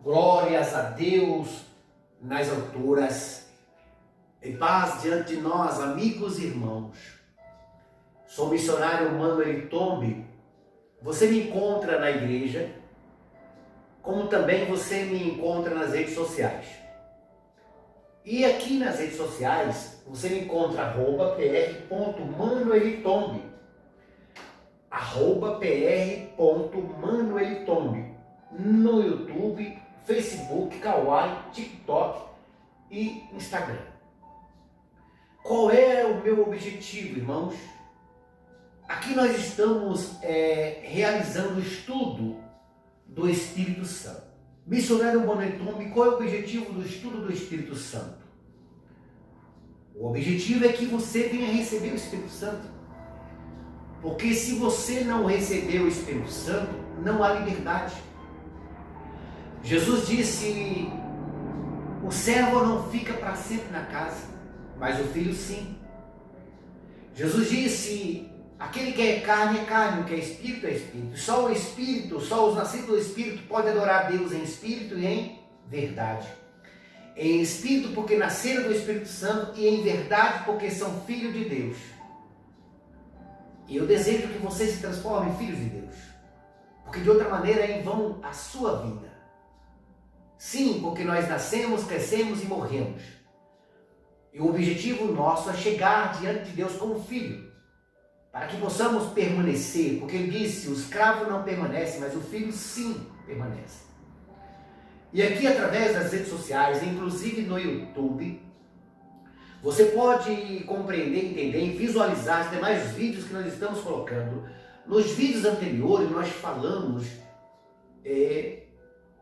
Glórias a Deus nas alturas, e paz diante de nós, amigos e irmãos. Sou o missionário Manuel Tombi. Você me encontra na igreja, como também você me encontra nas redes sociais. E aqui nas redes sociais, você me encontra @pr.manueltombi, @pr.manueltombi, no YouTube, Facebook, Kawaii, TikTok e Instagram. Qual é o meu objetivo, irmãos? Aqui nós estamos realizando o estudo do Espírito Santo. Missionário Manuel Tombi, qual é o objetivo do estudo do Espírito Santo? O objetivo é que você venha receber o Espírito Santo. Porque se você não receber o Espírito Santo, não há liberdade. Jesus disse: o servo não fica para sempre na casa, mas o filho sim. Jesus disse: aquele que é carne, o que é espírito, é espírito. Só o espírito, só os nascidos do Espírito podem adorar a Deus em espírito e em verdade. Em espírito porque nasceram do Espírito Santo, e em verdade porque são filhos de Deus. E eu desejo que você se transforme em filhos de Deus, porque de outra maneira é em vão a sua vida. Sim, porque nós nascemos, crescemos e morremos. E o objetivo nosso é chegar diante de Deus como filho, para que possamos permanecer, porque ele disse: o escravo não permanece, mas o filho sim permanece. E aqui, através das redes sociais, inclusive no YouTube, você pode compreender, entender e visualizar os demais vídeos que nós estamos colocando. Nos vídeos anteriores, nós falamos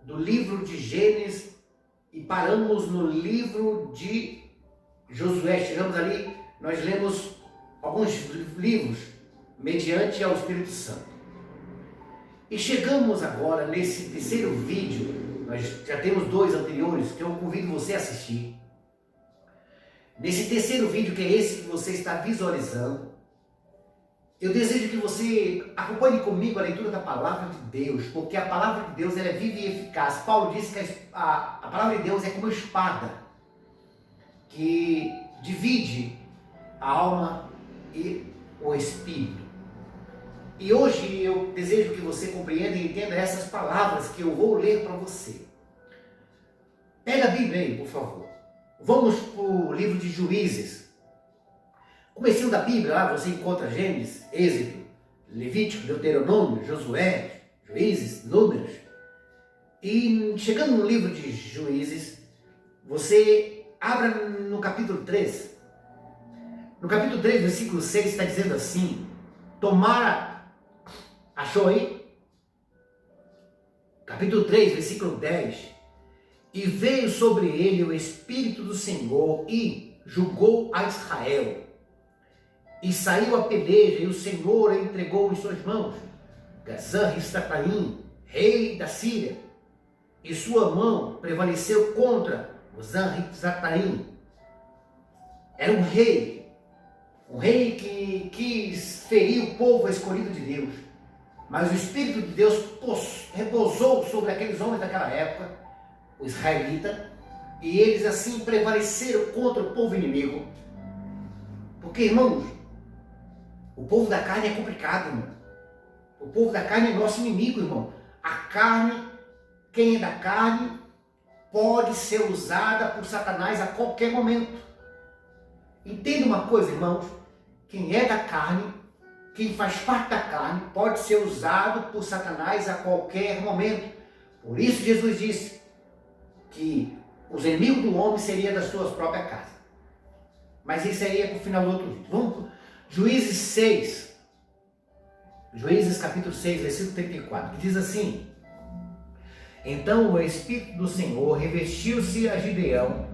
do livro de Gênesis e paramos no livro de Josué. Chegamos ali, nós lemos alguns livros mediante ao Espírito Santo. E chegamos agora nesse terceiro vídeo. Nós já temos dois anteriores que eu convido você a assistir. Nesse terceiro vídeo, que é esse que você está visualizando, eu desejo que você acompanhe comigo a leitura da Palavra de Deus, porque a Palavra de Deus ela é viva e eficaz. Paulo disse que a Palavra de Deus é como uma espada que divide a alma e o espírito. E hoje eu desejo que você compreenda e entenda essas palavras que eu vou ler para você. Pega a Bíblia aí, por favor. Vamos para o livro de Juízes. Comecinho da Bíblia, lá você encontra Gênesis, Êxodo, Levítico, Deuteronômio, Josué, Juízes, Números. E chegando no livro de Juízes, você abra no capítulo 3. No capítulo 3, versículo 6, está dizendo assim: achou aí? Capítulo 3, versículo 10. E veio sobre ele o Espírito do Senhor e julgou a Israel. E saiu a peleja, e o Senhor entregou em suas mãos Gazan-Risataim, rei da Síria, e sua mão prevaleceu contra o Zan-Risataim. Era um rei que quis ferir o povo escolhido de Deus. Mas o Espírito de Deus repousou sobre aqueles homens daquela época, o israelita, e eles assim prevaleceram contra o povo inimigo. Porque, irmãos, o povo da carne é complicado, irmão. O povo da carne é nosso inimigo, irmão. A carne, quem é da carne, pode ser usada por Satanás a qualquer momento. Entenda uma coisa, irmãos: quem é da carne, quem faz parte da carne, pode ser usado por Satanás a qualquer momento. Por isso Jesus disse que os inimigos do homem seriam das suas próprias casas. Mas isso aí é para o final do outro vídeo. Vamos para Juízes 6. Juízes capítulo 6, versículo 34, que diz assim: então o Espírito do Senhor revestiu-se a Gideão,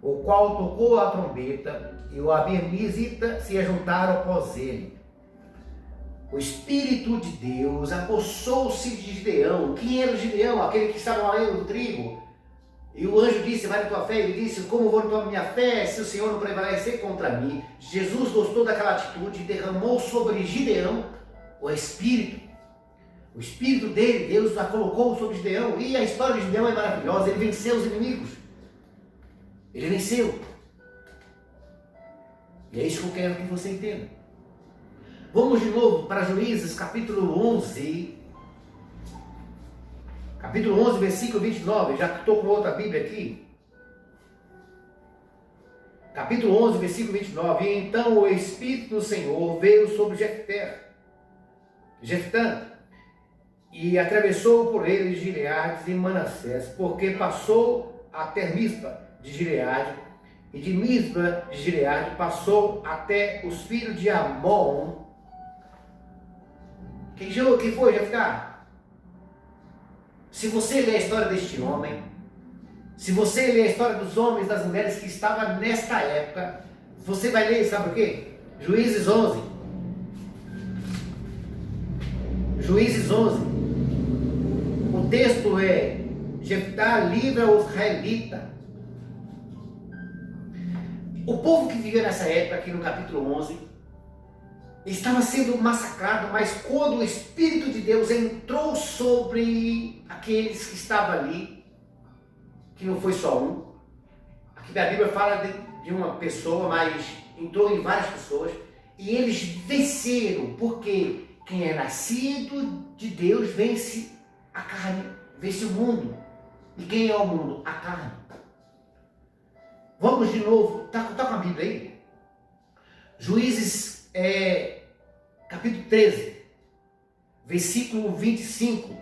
o qual tocou a trombeta, e o Abiezita se ajuntaram após ele. O Espírito de Deus apossou-se de Gideão. Quem era o Gideão? Aquele que estava malhando o trigo. E o anjo disse: vai na tua fé. Ele disse: como vou na tua minha fé, se o Senhor não prevalecer contra mim? Jesus gostou daquela atitude e derramou sobre Gideão o Espírito. O espírito dele, Deus a colocou sobre Gideão. E a história de Gideão é maravilhosa. Ele venceu os inimigos. Ele venceu. E é isso que eu quero que você entenda. Vamos de novo para Juízes, capítulo 11. Capítulo 11, versículo 29. Já estou com outra Bíblia aqui. Capítulo 11, versículo 29. E então o Espírito do Senhor veio sobre Jeftã, e atravessou por ele Gileade e Manassés, porque passou até Mispa de Gileade, e de Mispa de Gileade passou até os filhos de Amon. Quem foi Jeftá? Se você ler a história deste homem, se você ler a história dos homens e das mulheres que estavam nesta época, você vai ler, sabe o quê? Juízes 11. Juízes 11. O texto é: Jeftá livra os israelitas. O povo que vivia nessa época, aqui no capítulo 11, estava sendo massacrado, mas quando o Espírito de Deus entrou sobre aqueles que estavam ali, que não foi só um, aqui a Bíblia fala de uma pessoa, mas entrou em várias pessoas, e eles venceram, porque quem é nascido de Deus vence a carne, vence o mundo. E quem é o mundo? A carne. Vamos de novo, tá com a Bíblia aí? Juízes, capítulo 13, versículo 25.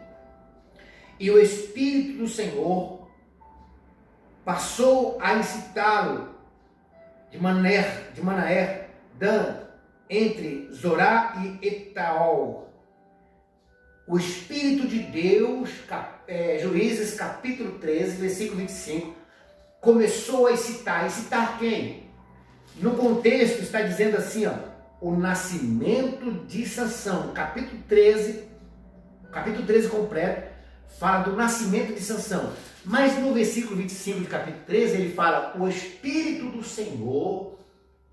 E o Espírito do Senhor passou a incitá-lo de Manaer, Dan, entre Zorá e Etaol. O Espírito de Deus, Juízes capítulo 13, versículo 25, começou a excitar. Excitar quem? No contexto está dizendo assim, ó, o nascimento de Sansão. Capítulo 13 completo, fala do nascimento de Sansão. Mas no versículo 25 de capítulo 13, ele fala: o Espírito do Senhor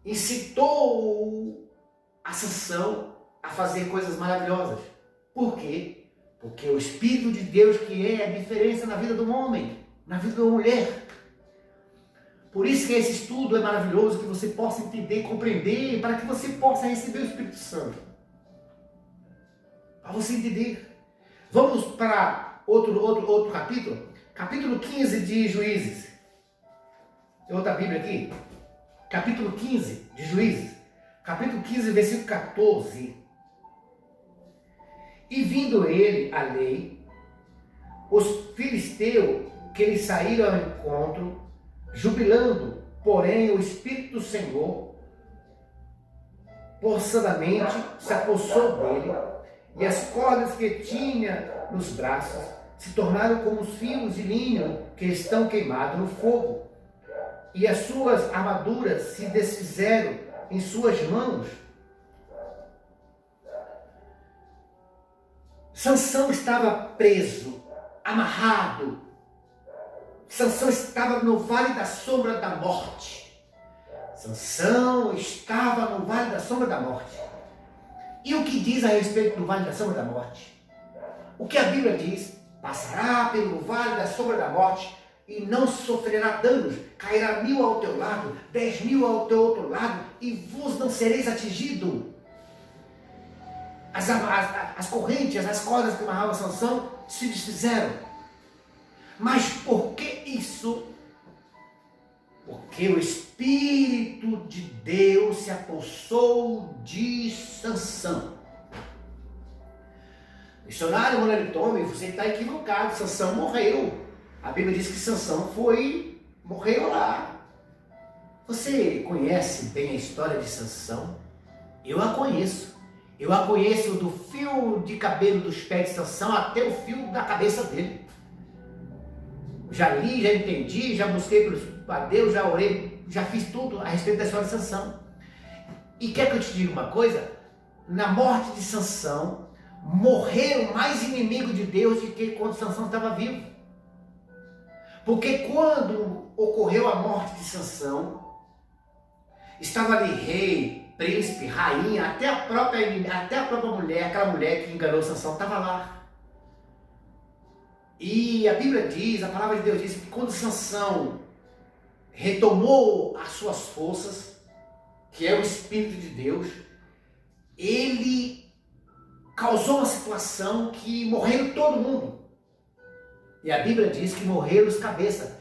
incitou a Sansão a fazer coisas maravilhosas. Por quê? Porque o Espírito de Deus que é a diferença na vida do homem, na vida da mulher. Por isso que esse estudo é maravilhoso, que você possa entender, compreender, para que você possa receber o Espírito Santo. Para você entender. Vamos para outro capítulo. Capítulo 15 de Juízes. Tem outra Bíblia aqui. Capítulo 15 de Juízes. Capítulo 15, versículo 14. E vindo ele a lei, os filisteus que lhe saíram ao encontro, jubilando, porém o Espírito do Senhor forçadamente se apossou dele, e as cordas que tinha nos braços se tornaram como os fios de linho que estão queimados no fogo, e as suas armaduras se desfizeram em suas mãos. Sansão estava preso, amarrado. Sansão estava no vale da sombra da morte. Sansão estava no vale da sombra da morte. E o que diz a respeito do vale da sombra da morte? O que a Bíblia diz? Passará pelo vale da sombra da morte e não sofrerá danos. Cairá 1000 ao teu lado, 10.000 ao teu outro lado, e vos não sereis atingido. As correntes, as cordas que amarravam Sansão se desfizeram. Mas por que isso? Porque o Espírito de Deus se apossou de Sansão. Missionário Moneritome, você está equivocado. Sansão morreu. A Bíblia diz que Sansão morreu lá. Você conhece bem a história de Sansão? Eu a conheço. Eu a conheço do fio de cabelo dos pés de Sansão até o fio da cabeça dele. Já li, já entendi, já busquei para Deus, já orei, já fiz tudo a respeito da história de Sansão. E quer que eu te diga uma coisa? Na morte de Sansão, morreram mais inimigos de Deus do que quando Sansão estava vivo. Porque quando ocorreu a morte de Sansão, estava ali rei, príncipe, rainha, até a própria mulher, aquela mulher que enganou Sansão, estava lá. E a Bíblia diz, a palavra de Deus diz que quando Sansão retomou as suas forças, que é o Espírito de Deus, ele causou uma situação que morreram todo mundo. E a Bíblia diz que morreram os cabeças.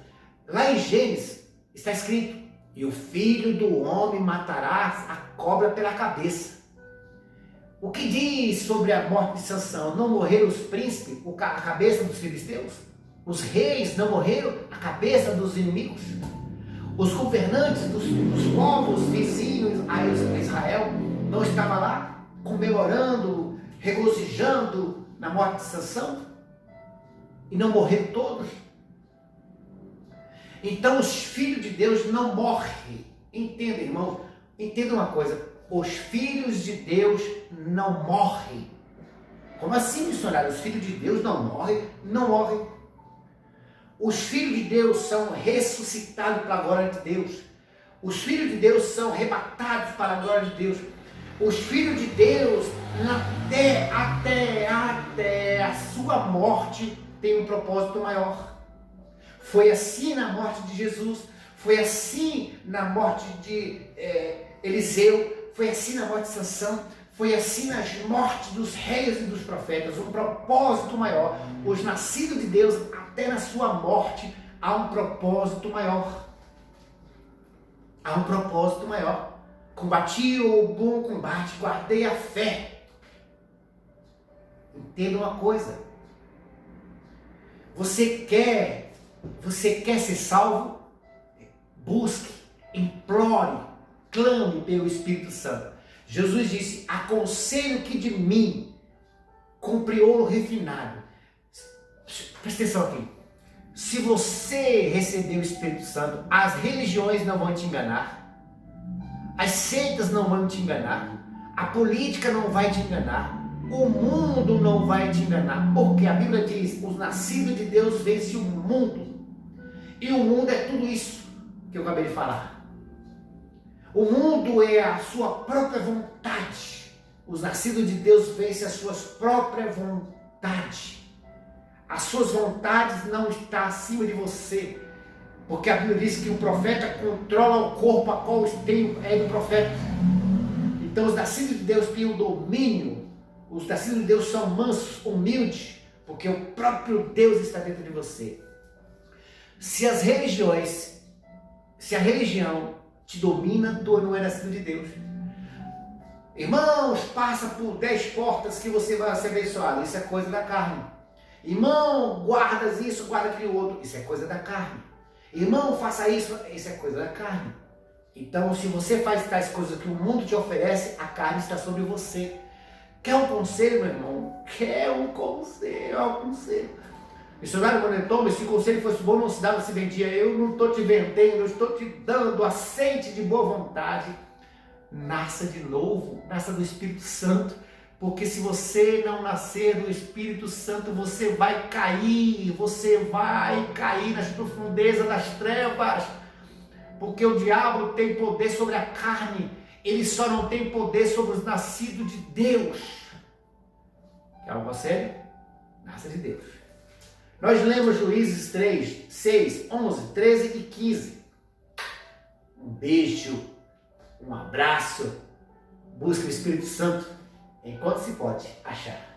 Lá em Gênesis está escrito: e o filho do homem matará a cobra pela cabeça. O que diz sobre a morte de Sansão? Não morreram os príncipes, a cabeça dos filisteus? Os reis não morreram, a cabeça dos inimigos? Os governantes dos povos vizinhos a Israel não estavam lá comemorando, regozijando na morte de Sansão? E não morreram todos? Então os filhos de Deus não morrem. Entenda, irmãos, entenda uma coisa: os filhos de Deus não morrem. Como assim, missionário? Os filhos de Deus não morrem? Não morrem. Os filhos de Deus são ressuscitados para a glória de Deus. Os filhos de Deus são arrebatados para a glória de Deus. Os filhos de Deus, até a sua morte, têm um propósito maior. Foi assim na morte de Jesus, foi assim na morte de Eliseu, foi assim na morte de Sansão, foi assim nas mortes dos reis e dos profetas. Um propósito maior. Os nascidos de Deus, até na sua morte, há um propósito maior. Há um propósito maior. Combati o bom combate, guardei a fé. Entenda uma coisa: você quer ser salvo? Busque, implore, clame pelo Espírito Santo. Jesus disse: aconselho que de mim compre ouro refinado. Presta atenção aqui. Se você receber o Espírito Santo, as religiões não vão te enganar, as seitas não vão te enganar, a política não vai te enganar, o mundo não vai te enganar, porque a Bíblia diz: os nascidos de Deus vencem o mundo. E o mundo é tudo isso que eu acabei de falar. O mundo é a sua própria vontade. Os nascidos de Deus vencem as suas próprias vontades. As suas vontades não estão acima de você. Porque a Bíblia diz que o profeta controla o corpo a qual é do profeta. Então os nascidos de Deus têm o domínio. Os nascidos de Deus são mansos, humildes, porque o próprio Deus está dentro de você. Se a religião te domina, tu não é nascido de Deus. Irmãos, passa por 10 portas que você vai ser abençoado. Isso é coisa da carne. Irmão, guardas isso, guarda aquele outro. Isso é coisa da carne. Irmão, faça isso. Isso é coisa da carne. Então, se você faz tais coisas que o mundo te oferece, a carne está sobre você. Quer um conselho, meu irmão? Quer um conselho? É um conselho. Missionário, quando ele toma, se o conselho fosse bom, não se dava, se vendia. Eu não estou te vendendo, eu estou te dando aceite de boa vontade. Nasça de novo, nasça do Espírito Santo, porque se você não nascer do Espírito Santo, você vai cair nas profundezas das trevas, porque o diabo tem poder sobre a carne, ele só não tem poder sobre os nascidos de Deus. Quer um conselho? Nasça de Deus. Nós lemos Juízes 3, 6, 11, 13 e 15. Um beijo, um abraço, busque o Espírito Santo enquanto se pode achar.